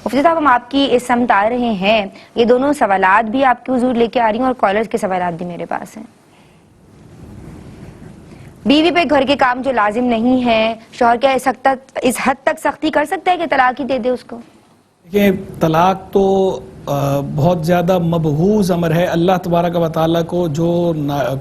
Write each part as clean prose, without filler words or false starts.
مفتی صاحب ہم آپ کی اس سمت آ رہے ہیں، یہ دونوں سوالات بھی آپ کی حضور لے کے آ رہی ہیں اور کالرز کے سوالات بھی میرے پاس ہیں۔ بیوی پہ گھر کے کام جو لازم نہیں ہے، شوہر کیا اس حد تک سختی کر سکتا ہے کہ طلاق ہی دے دے اس کو؟ کہ طلاق تو بہت زیادہ مبغوض امر ہے، اللہ تبارک و تعالیٰ کو جو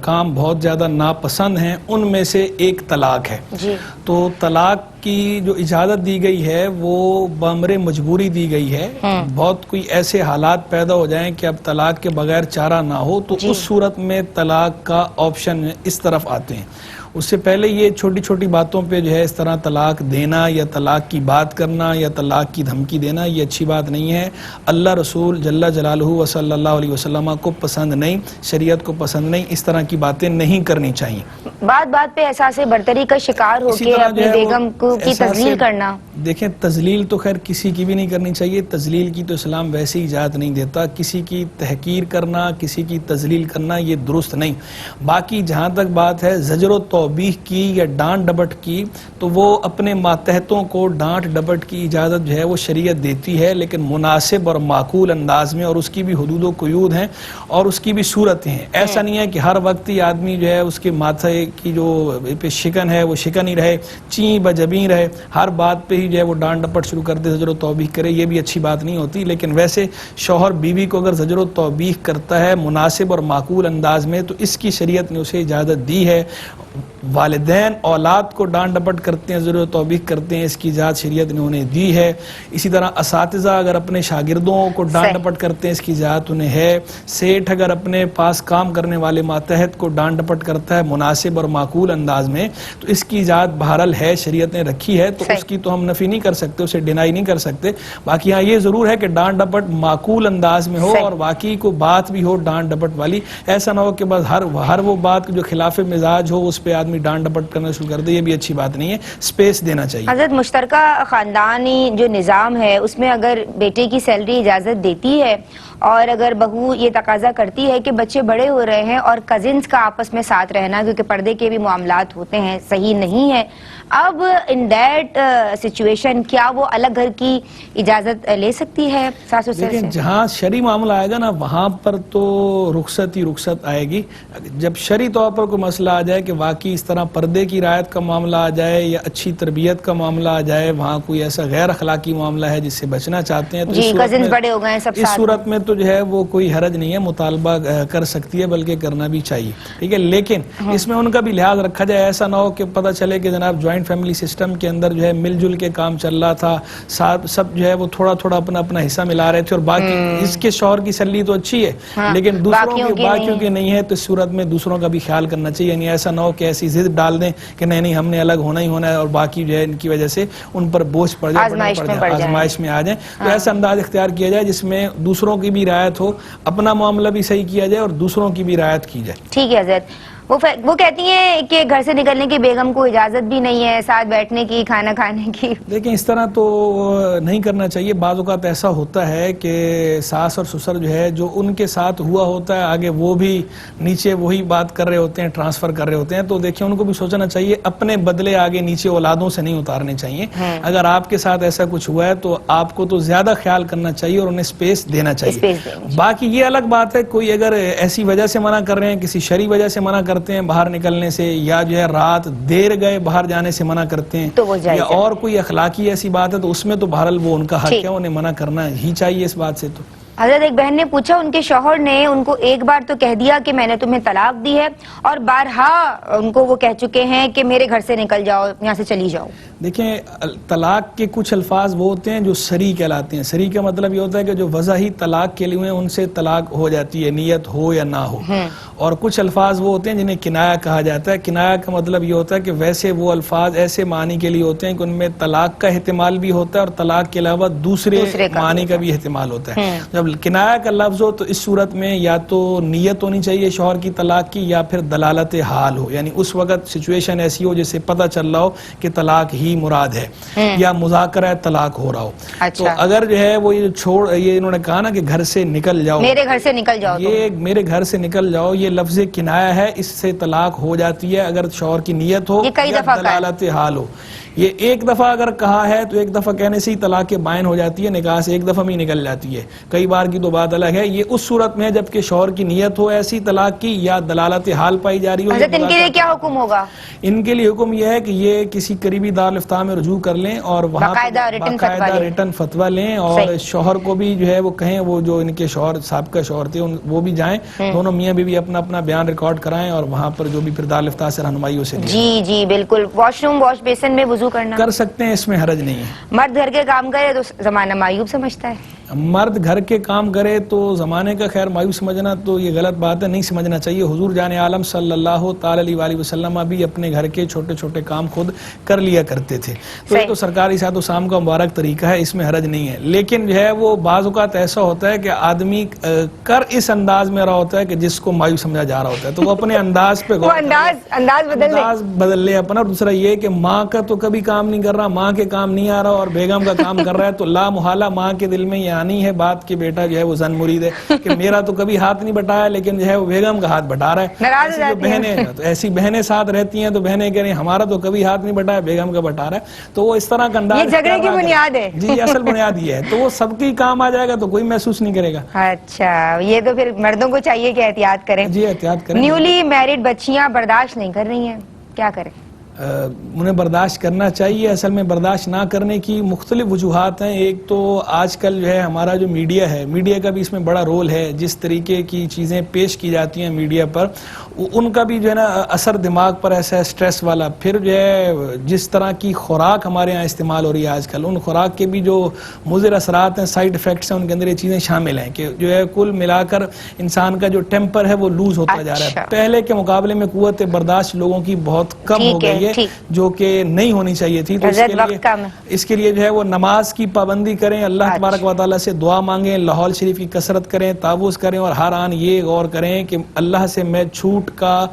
کام بہت زیادہ ناپسند ہیں ان میں سے ایک طلاق ہے۔ جی تو طلاق کی جو اجازت دی گئی ہے وہ بامر مجبوری دی گئی ہے۔ بہت کوئی ایسے حالات پیدا ہو جائیں کہ اب طلاق کے بغیر چارہ نہ ہو تو اس صورت میں طلاق کا آپشن اس طرف آتے ہیں۔ اس سے پہلے یہ چھوٹی چھوٹی باتوں پہ جو ہے اس طرح طلاق دینا یا طلاق کی بات کرنا یا طلاق کی دھمکی دینا یہ اچھی بات نہیں ہے۔ اللہ رسول جل جلالہ و صلی اللہ علیہ وسلم کو پسند نہیں، شریعت کو پسند نہیں، اس طرح کی باتیں نہیں کرنی چاہیے۔ بات بات پہ احساس برتری کا شکار ہو کے اپنی بیگم کی تذلیل کرنا، دیکھیں تذلیل تو خیر کسی کی بھی نہیں کرنی چاہیے، تذلیل کی تو اسلام ویسے ہی اجازت نہیں دیتا، کسی کی تحقیر کرنا، کسی کی تذلیل کرنا یہ درست نہیں۔ باقی جہاں تک بات ہے زجر و توبیخ کی یا ڈانٹ ڈپٹ کی تو وہ اپنے ماتحتوں کو ڈانٹ ڈپٹ کی اجازت جو ہے وہ شریعت دیتی ہے، لیکن مناسب اور معقول انداز میں، اور اس کی بھی حدود و قیود ہیں اور اس کی بھی صورتیں ہیں۔ ایسا نہیں ہے کہ ہر وقت ہی آدمی جو ہے اس کے ماتھے کی جو پہ شکن ہے وہ شکن ہی رہے، چیں بجبیں رہے، ہر بات پہ ہی جو ہے وہ ڈانٹ ڈپٹ شروع کر دے، زجر و توبیخ کرے، یہ بھی اچھی بات نہیں ہوتی۔ لیکن ویسے شوہر بیوی کو اگر زجر و توبیخ کرتا ہے مناسب اور معقول انداز میں تو اس کی شریعت نے اسے اجازت دی ہے۔ والدین اولاد کو ڈانٹ ڈپٹ کرتے ہیں، زجر و توبیخ کرتے ہیں، اس کی اجازت شریعت نے انہیں دی ہے۔ اسی طرح اساتذہ اگر اپنے شاگردوں کو ڈانٹ ڈپٹ کرتے ہیں اس کی اجازت انہیں ہے۔ سیٹھ اگر اپنے پاس کام کرنے والے ماتحت کو ڈانٹ ڈپٹ کرتا ہے مناسب اور معقول انداز میں تو اس کی اجازت بہرحال ہے، شریعت نے رکھی ہے، تو اس کی تو ہم نفی نہیں کر سکتے، اسے ڈینائی نہیں کر سکتے۔ باقی ہاں یہ ضرور ہے کہ ڈانٹ ڈپٹ معقول انداز میں ہو اور واقعی کو بات بھی ہو ڈانٹ ڈپٹ والی، ایسا نہ ہو کہ بس ہر وہ بات جو خلاف مزاج ہو اس پہ آدمی ڈانٹ ڈپٹ کرنا شروع کر دے، یہ بھی اچھی بات نہیں ہے، سپیس دینا چاہیے۔ حضرت مشترکہ خاندانی جو نظام ہے اس میں اگر بیٹے کی سیلری اجازت دیتی ہے اور اگر بہو یہ تقاضا کرتی ہے کہ بچے بڑے ہو رہے ہیں اور کزنز کا آپس میں ساتھ رہنا کیونکہ پردے کے بھی معاملات ہوتے ہیں صحیح نہیں ہے، اب ان دیٹ سچویشن کیا وہ الگ گھر کی اجازت لے سکتی ہے ساس سسر سے؟ دیکھیں جہاں شرعی معاملہ آئے گا نا وہاں پر تو رخصت ہی رخصت آئے گی۔ جب شرعی طور پر کوئی مسئلہ آ جائے کہ واقعی اس طرح پردے کی رعایت کا معاملہ آ جائے یا اچھی تربیت کا معاملہ آ جائے، وہاں کوئی ایسا غیر اخلاقی معاملہ ہے جس سے بچنا چاہتے ہیں تو جی کزنز بڑے ہو گئے ہیں سب، اس صورت میں تو جو ہے وہ کوئی حرج نہیں ہے، مطالبہ کر سکتی ہے بلکہ کرنا بھی چاہیے، ٹھیک ہے۔ لیکن اس میں ان کا بھی لحاظ رکھا جائے، ایسا نہ ہو کہ پتہ چلے کہ جناب جوائنٹ فیملی سسٹم کے اندر جو ہے مل جل کے کام چل رہا تھا، سب جو ہے وہ تھوڑا تھوڑا اپنا اپنا حصہ ملا رہے تھے اور باقی اس کے شوہر کی سیلری تو اچھی ہے لیکن باقیوں کی نہیں ہے، تو اس صورت میں دوسروں کا بھی خیال کرنا چاہیے، یعنی ایسا نہ ہو کہ ایسی ضد ڈال دیں کہ نہیں ہم نے الگ ہونا ہی ہونا ہے اور باقی جو ہے ان کی وجہ سے ان پر بوجھ پڑ جائے، آزمائش میں آ جائیں، تو ایسا انداز اختیار کیا جائے جس میں دوسروں کی بھی رعایت ہو، اپنا معاملہ بھی صحیح کیا جائے اور دوسروں کی بھی رعایت کی جائے۔ ٹھیک ہے حضرت، وہ کہتی ہیں کہ گھر سے نکلنے کی بیگم کو اجازت بھی نہیں ہے ساتھ بیٹھنے کی، کھانا کھانے کی۔ لیکن اس طرح تو نہیں کرنا چاہیے، بعض اوقات ایسا ہوتا ہے کہ ساس اور سسر جو ہے جو ان کے ساتھ ہوا ہوتا ہے آگے وہ بھی نیچے وہی بات کر رہے ہوتے ہیں، ٹرانسفر کر رہے ہوتے ہیں، تو دیکھیں ان کو بھی سوچنا چاہیے اپنے بدلے آگے نیچے اولادوں سے نہیں اتارنے چاہیے۔ اگر آپ کے ساتھ ایسا کچھ ہوا ہے تو آپ کو تو زیادہ خیال کرنا چاہیے اور انہیں سپیس دینا چاہیے۔ باقی یہ الگ بات ہے کوئی اگر ایسی وجہ سے منع کر رہے ہیں، کسی شرعی وجہ سے منع کرتے ہیں باہر نکلنے سے، یا جو ہے رات دیر گئے باہر جانے سے منع کرتے ہیں، یا اور کوئی اخلاقی ایسی بات ہے تو اس میں تو بہرحال وہ ان کا حق ہے، انہیں منع کرنا ہی چاہیے اس بات سے۔ تو حضرت ایک بہن نے پوچھا ان کے شوہر نے ان کو ایک بار تو کہہ دیا کہ میں نے تمہیں طلاق دی ہے اور بارہا ان کو وہ کہہ چکے ہیں کہ میرے گھر سے نکل جاؤ، یہاں سے چلی جاؤ۔ دیکھیں طلاق کے کچھ الفاظ وہ ہوتے ہیں جو صریح کہلاتے ہیں، صریح کا مطلب یہ ہوتا ہے کہ جو وضاحی طلاق کے لیے ان سے طلاق ہو جاتی ہے، نیت ہو یا نہ ہو، اور کچھ الفاظ وہ ہوتے ہیں جنہیں کنایہ کہا جاتا ہے۔ کنایہ کا مطلب یہ ہوتا ہے کہ ویسے وہ الفاظ ایسے معنی کے لیے ہوتے ہیں کہ ان میں طلاق کا احتمال بھی ہوتا ہے اور طلاق کے علاوہ دوسرے معنی کا بھی احتمال ہوتا ہے۔ جب کنایہ کا لفظ ہو تو اس صورت میں یا تو نیت ہونی چاہیے شوہر کی طلاق کی یا پھر دلالت حال ہو، یعنی اس وقت سچویشن ایسی ہو جسے پتہ چل رہا ہو کہ طلاق ہی مراد ہے یا مذاکرہ طلاق ہو رہا ہو۔ تو اگر جو ہے وہ یہ انہوں نے کہا نا کہ گھر سے نکل جاؤ، میرے گھر سے نکل جاؤ، یہ میرے گھر سے نکل جاؤ یہ لفظ کنایہ ہے، اس سے طلاق ہو جاتی ہے اگر شوہر کی نیت ہو یا دلالت حال ہو۔ یہ ایک دفعہ اگر کہا ہے تو ایک دفعہ کہنے سے ہی طلاق بائن ہو جاتی ہے، نکاح سے ایک دفعہ میں ہی نکل جاتی ہے، کئی بار کی تو بات الگ ہے۔ یہ اس صورت میں جبکہ شوہر کی نیت ہو ایسی طلاق کی یا دلالت حال پائی جا رہی ہو۔ حضرت ان کے لیے کیا حکم ہوگا؟ ان کے لیے حکم یہ ہے کہ یہ کسی قریبی دارالفتہ میں رجوع کر لیں اور وہاں باقاعدہ ریٹن فتویٰ لیں، اور شوہر کو بھی جو ہے وہ کہیں، وہ جو ان کے شوہر سابقہ شوہر تھے وہ بھی جائیں، دونوں میاں بیوی اپنا اپنا بیان ریکارڈ کرائیں، اور وہاں پر جو بھی پھر دارالفتہ سے رہنمائی اسے دیں۔ جی جی بالکل، واش روم واش بیسن میں وضو کرنا کر سکتے ہیں، اس میں حرج نہیں ہے۔ مرد گھر کے کام کرے تو زمانہ معیوب سمجھتا ہے؟ مرد گھر کے کام کرے تو زمانے کا خیر معیوب سمجھنا تو یہ غلط بات ہے، نہیں سمجھنا چاہیے۔ حضور جان عالم صلی اللہ تعالی علیہ وآلہ وسلم بھی اپنے گھر کے چھوٹے چھوٹے کام خود کر لیا کرتے تھے، تو یہ تو سرکاری سات و شام کا مبارک طریقہ ہے، اس میں حرج نہیں ہے۔ لیکن جو ہے وہ بعض اوقات ایسا ہوتا ہے کہ آدمی کر اس انداز میں رہا ہوتا ہے کہ جس کو مایوب سمجھا جا رہا ہوتا ہے، تو وہ اپنے انداز پہ انداز بدل لے اپنا۔ اور دوسرا یہ کہ ماں کا تو کبھی کام نہیں کر رہا، ماں کے کام نہیں آ رہا اور بیگم کا کام کر رہا ہے، تو لا محالہ ماں کے دل میں یہ آنی ہے بات کہ بیٹا جو ہے وہ زن مرید ہے، کہ میرا تو کبھی ہاتھ نہیں بٹایا لیکن جو ہے وہ بیگم کا ہاتھ بٹا رہا ہے۔ تو ایسی بہنیں ساتھ رہتی ہیں تو بہنیں کہہ رہی ہیں ہمارا تو کبھی ہاتھ نہیں بٹایا، بیگم کا بٹا رہا ہے، تو وہ اس طرح کا انداز، یہ جھگڑے کی بنیاد ہے۔ جی اصل بنیاد یہ ہے، تو وہ سب کی کام آ جائے گا تو کوئی محسوس نہیں کرے گا۔ اچھا، یہ تو پھر مردوں کو چاہیے کہ احتیاط کریں۔ جی احتیاط کریں۔ نیولی میرڈ بچیاں برداشت نہیں کر رہی ہیں، کیا کریں؟ انہیں برداشت کرنا چاہیے۔ اصل میں برداشت نہ کرنے کی مختلف وجوہات ہیں۔ ایک تو آج کل جو ہے ہمارا جو میڈیا ہے، میڈیا کا بھی اس میں بڑا رول ہے، جس طریقے کی چیزیں پیش کی جاتی ہیں میڈیا پر، ان کا بھی جو ہے نا اثر دماغ پر ایسا ہے سٹریس والا۔ پھر جو ہے جس طرح کی خوراک ہمارے ہاں استعمال ہو رہی ہے آج کل، ان خوراک کے بھی جو مضر اثرات ہیں، سائیڈ ایفیکٹس ہیں، ان کے اندر یہ چیزیں شامل ہیں کہ جو ہے کل ملا کر انسان کا جو ٹیمپر ہے وہ لوز ہوتا جا رہا ہے۔ پہلے کے مقابلے میں قوت برداشت لوگوں کی بہت کم ہو گئی ہے، جو کہ نہیں ہونی چاہیے تھی۔ تو اس کے لیے جو ہے وہ نماز کی پابندی کریں، اللہ تبارک و تعالیٰ سے دعا مانگیں، لاحول شریف کی کثرت کریں، تعوذ کریں، اور ہر آن یہ غور کریں کہ اللہ سے میں چھوٹ کا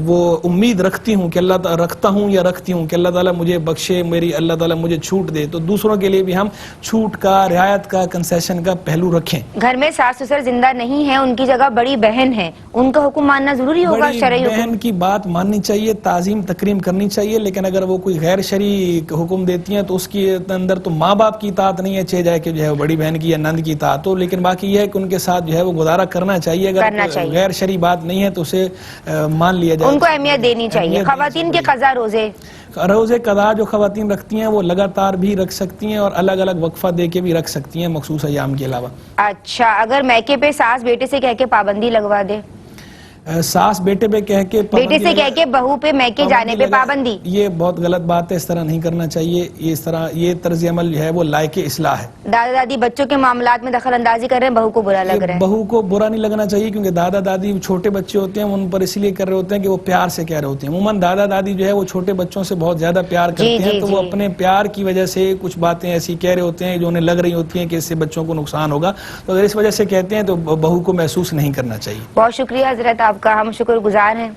وہ امید رکھتی ہوں کہ اللہ تعالیٰ رکھتا ہوں یا رکھتی ہوں کہ اللہ تعالیٰ مجھے بخشے، میری اللہ تعالیٰ مجھے چھوٹ دے۔ تو دوسروں کے لیے بھی ہم چھوٹ کا، رعایت کا، کنسیشن کا پہلو رکھیں۔ گھر میں ساس سسر زندہ نہیں ہیں، ان کی جگہ بڑی بہن ہے، ان کا حکم ماننا ضروری ہوگا؟ شرعی حکم بہن کی بات ماننی چاہیے، تعظیم تکریم کرنی چاہیے، لیکن اگر وہ کوئی غیر شرعی حکم دیتی ہیں تو اس کے اندر تو ماں باپ کی اطاعت نہیں ہے، چاہے جائے کہ جو ہے بڑی بہن کی یا نند کی اطاعت ہو، لیکن باقی یہ ہے کہ ان کے ساتھ جو ہے وہ گزارا کرنا چاہیے۔ اگر غیر شرعی بات نہیں ہے تو اسے مان لیا جائے، ان کو اہمیت دینی چاہیے۔ خواتین کے قضا روزے قضا جو خواتین رکھتی ہیں وہ لگاتار بھی رکھ سکتی ہیں اور الگ الگ وقفہ دے کے بھی رکھ سکتی ہیں مخصوص ایام کے علاوہ۔ اچھا، اگر میکے پہ ساس بیٹے سے کہہ کے پابندی لگوا دے؟ ساس بیٹے پہ کہہ کے بیٹے سے کہہ کے بہو پہ میکے جانے پہ پابندی، یہ بہت غلط بات ہے، اس طرح نہیں کرنا چاہیے۔ اس طرح یہ طرز عمل جو ہے وہ لائق اصلاح ہے۔ دادا دادی بچوں کے معاملات میں دخل اندازی کر رہے ہیں، بہو کو برا لگ رہا ہے؟ بہو کو برا نہیں لگنا چاہیے، کیونکہ دادا دادی چھوٹے بچے ہوتے ہیں، ان پر اس لیے کر رہے ہوتے ہیں کہ وہ پیار سے کہہ رہے ہوتے ہیں۔ عموماً دادا دادی جو ہے وہ چھوٹے بچوں سے بہت زیادہ پیار کرتے ہیں، تو وہ اپنے پیار کی وجہ سے کچھ باتیں ایسی کہہ رہے ہوتے ہیں جو انہیں لگ رہی ہوتی ہیں کہ اس سے بچوں کو نقصان ہوگا، تو اگر اس وجہ سے کہتے ہیں تو بہو کو محسوس نہیں کرنا چاہیے۔ بہت شکریہ حضرت آپ کا، ہم شکر گزار ہیں۔